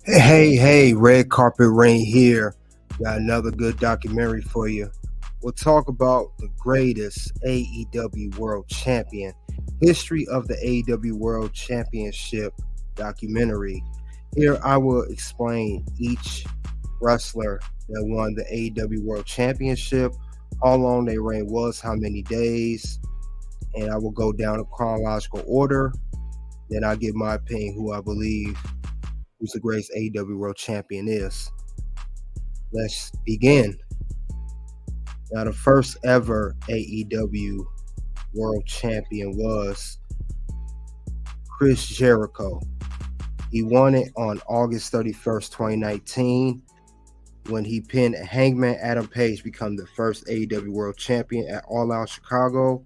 Hey, Red Carpet Rain here. Got another good documentary for you. We'll talk about the greatest AEW World Champion, history of the AEW World Championship documentary. Here I will explain each wrestler that won the AEW World Championship, how long their reign was, how many days, and I will go down in chronological order. Then I'll give my opinion who I believe who's the greatest AEW World Champion is. Let's begin. Now, the first ever AEW World Champion was Chris Jericho. He won it on August 31st, 2019, when he pinned Hangman Adam Page, become the first AEW World Champion at All Out Chicago.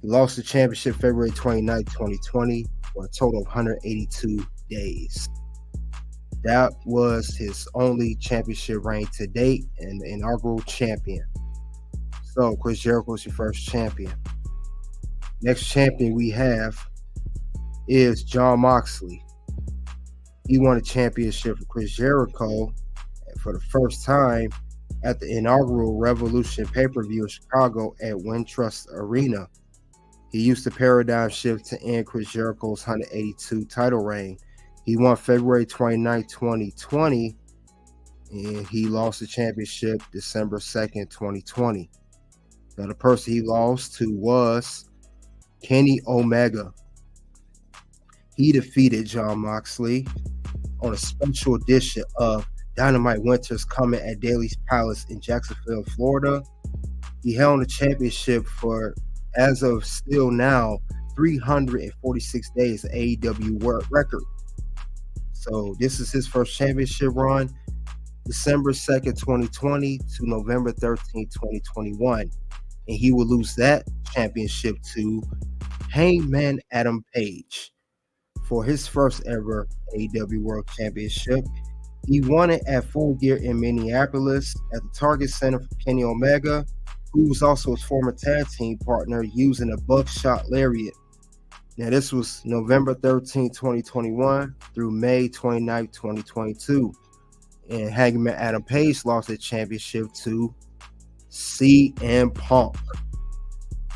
He lost the championship February 29th, 2020, for a total of 182 days. That was his only championship reign to date and the inaugural champion. So Chris Jericho is your first champion. Next champion we have is Jon Moxley. He won a championship for Chris Jericho for the first time at the inaugural Revolution pay-per-view in Chicago at Wintrust Arena. He used the paradigm shift to end Chris Jericho's 182 title reign. He won February 29, 2020, and he lost the championship December 2nd, 2020. Now, the person he lost to was Kenny Omega. He defeated Jon Moxley on a special edition of Dynamite Winters Coming at Daly's Palace in Jacksonville, Florida. He held the championship for, as of still now, 346 days, AEW world record. So this is his first championship run, December 2nd, 2020 to November 13th, 2021. And he will lose that championship to Hangman Adam Page for his first ever AEW World Championship. He won it at Full Gear in Minneapolis at the Target Center for Kenny Omega, who was also his former tag team partner, using a buckshot lariat. Now, this was November 13, 2021 through May 29, 2022. And Hangman Adam Page lost the championship to CM Punk.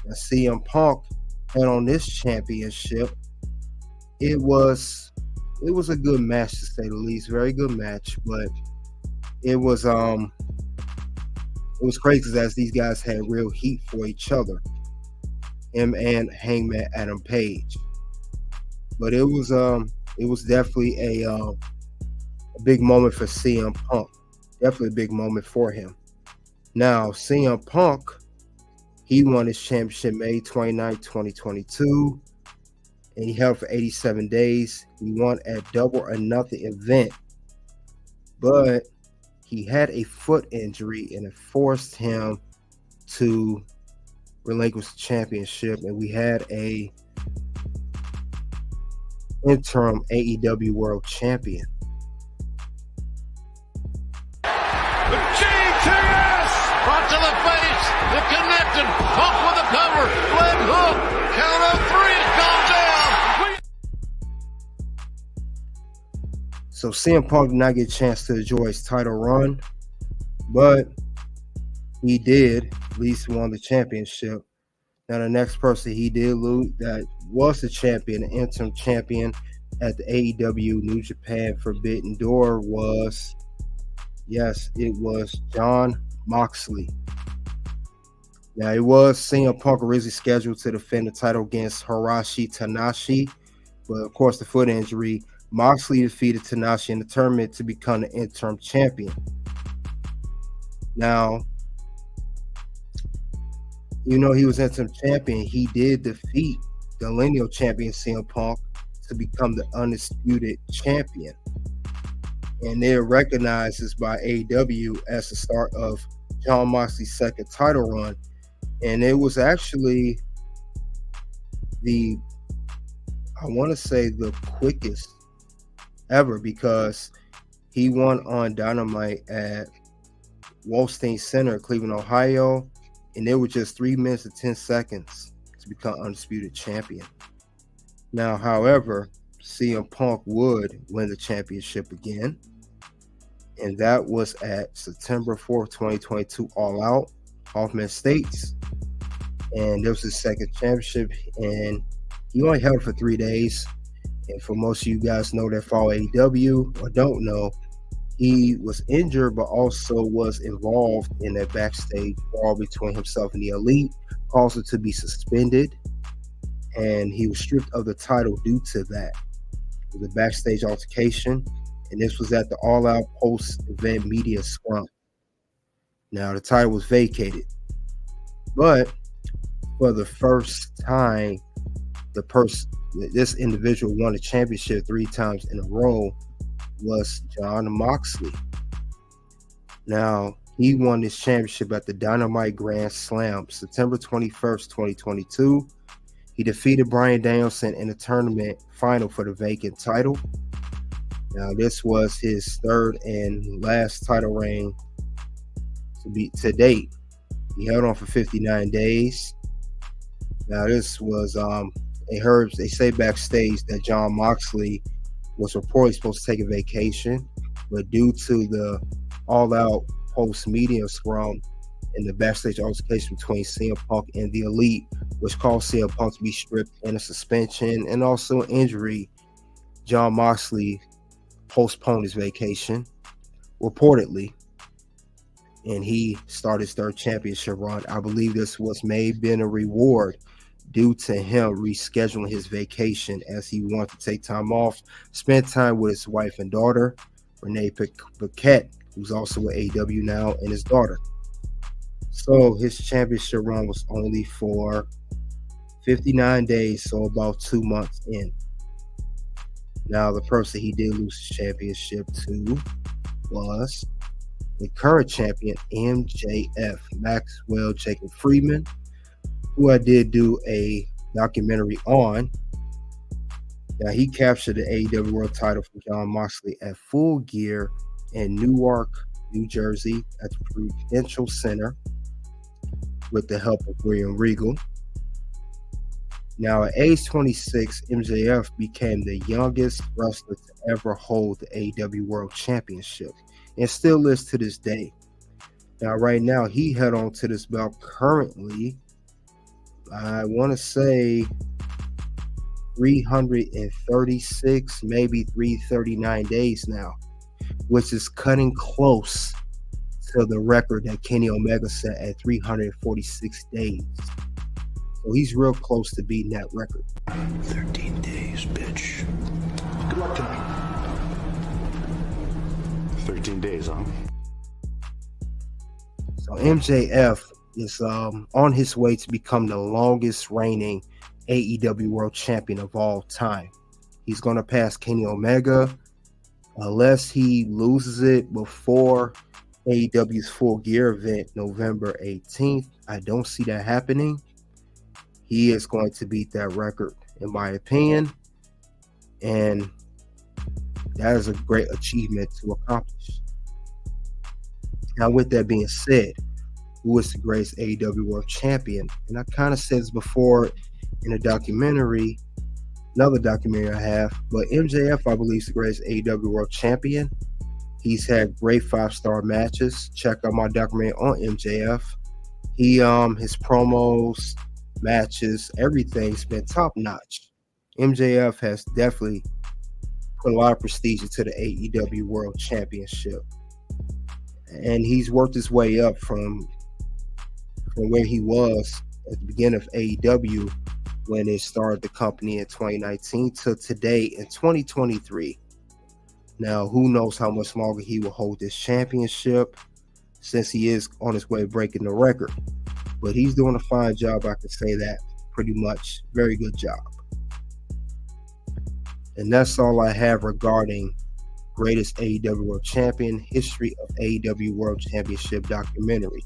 Now, CM Punk had on this championship. It was a good match, to say the least. Very good match, but it was crazy as these guys had real heat for each other. Him and Hangman Adam Page. But it was definitely a big moment for CM Punk. Definitely a big moment for him. Now, CM Punk, he won his championship May 29, 2022, and he held for 87 days. He won at Double or Nothing event, but he had a foot injury and it forced him to relinquish the championship, and we had a interim AEW World Champion. The GTS brought to the face, the connected, Punk with the cover, leg hook, count of three, gone down. So CM Punk did not get a chance to enjoy his title run, but he did at least won the championship. Now, the next person he did lose that was the champion, the interim champion at the AEW New Japan Forbidden Door was, yes, it was Jon Moxley. Now, it was CM Punk originally scheduled to defend the title against Hiroshi Tanahashi, but of course, the foot injury, Moxley defeated Tanahashi in the tournament to become the interim champion. Now, he was interim champion. He did defeat the lineal champion CM Punk to become the undisputed champion. And they're recognized this by AEW as the start of Jon Moxley's second title run. And it was actually the quickest ever, because he won on Dynamite at Wolstein Center, Cleveland, Ohio, and it was just 3 minutes and 10 seconds to become undisputed champion. Now, however, CM Punk would win the championship again, and that was at September 4th, 2022, All Out, Hoffman Estates. And this was his second championship, and he only held it for 3 days. And for most of you guys know that follow AEW or don't know, he was injured, but also was involved in a backstage brawl between himself and the Elite, caused him to be suspended, and he was stripped of the title due to that. It was a backstage altercation, and this was at the All Out post-event media scrum. Now, the title was vacated, but for the first time, this individual won a championship 3 times in a row was Jon Moxley. Now, he won this championship at the Dynamite Grand Slam, September 21st, 2022. He defeated Bryan Danielson in the tournament final for the vacant title. Now, this was his third and last title reign to date. He held on for 59 days. Now, this was they say backstage that Jon Moxley was reportedly supposed to take a vacation, but due to the all-out post-media scrum and the backstage altercation between CM Punk and the Elite, which caused CM Punk to be stripped and a suspension and also injury, Jon Moxley postponed his vacation, reportedly, and he started his third championship run. I believe this may have been a reward due to him rescheduling his vacation, as he wanted to take time off, spend time with his wife and daughter, Renee Paquette, who's also with AEW now, and his daughter. So his championship run was only for 59 days, so about 2 months in. Now, the person he did lose his championship to was the current champion, MJF, Maxwell Jacob Friedman, who I did do a documentary on. Now, he captured the AEW World title from Jon Moxley at Full Gear in Newark, New Jersey, at the Prudential Center with the help of William Regal. Now, at age 26, MJF became the youngest wrestler to ever hold the AEW World Championship, and still is to this day. Now, right now, he held on to this belt currently, I want to say 336, maybe 339 days now, which is cutting close to the record that Kenny Omega set at 346 days. So he's real close to beating that record. 13 days, bitch. Good luck tonight. 13 days, huh? So MJF is on his way to become the longest reigning AEW World Champion of all time. He's going to pass Kenny Omega unless he loses it before AEW's Full Gear event, November 18th. I don't see that happening. He is going to beat that record, in my opinion, and that is a great achievement to accomplish. Now, with that being said, who is the greatest AEW World Champion? And I kind of said this before in a documentary, another documentary I have, but MJF, I believe, is the greatest AEW World Champion. He's had great 5-star matches. Check out my documentary on MJF. He, his promos, matches, everything's been top notch. MJF has definitely put a lot of prestige into the AEW World Championship, and he's worked his way up from where he was at the beginning of AEW when it started the company in 2019 to today in 2023. Now, who knows how much longer he will hold this championship, since he is on his way breaking the record. But he's doing a fine job, I can say that, pretty much. Very good job. And that's all I have regarding Greatest AEW World Champion, History of AEW World Championship documentary.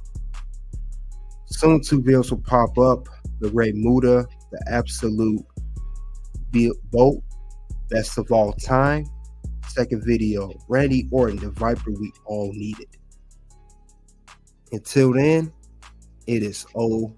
Soon 2 videos will pop up. The Ray Muda, the Absolute Boat, Best of All Time. Second video, Randy Orton, the Viper we all needed. Until then, it is OUT.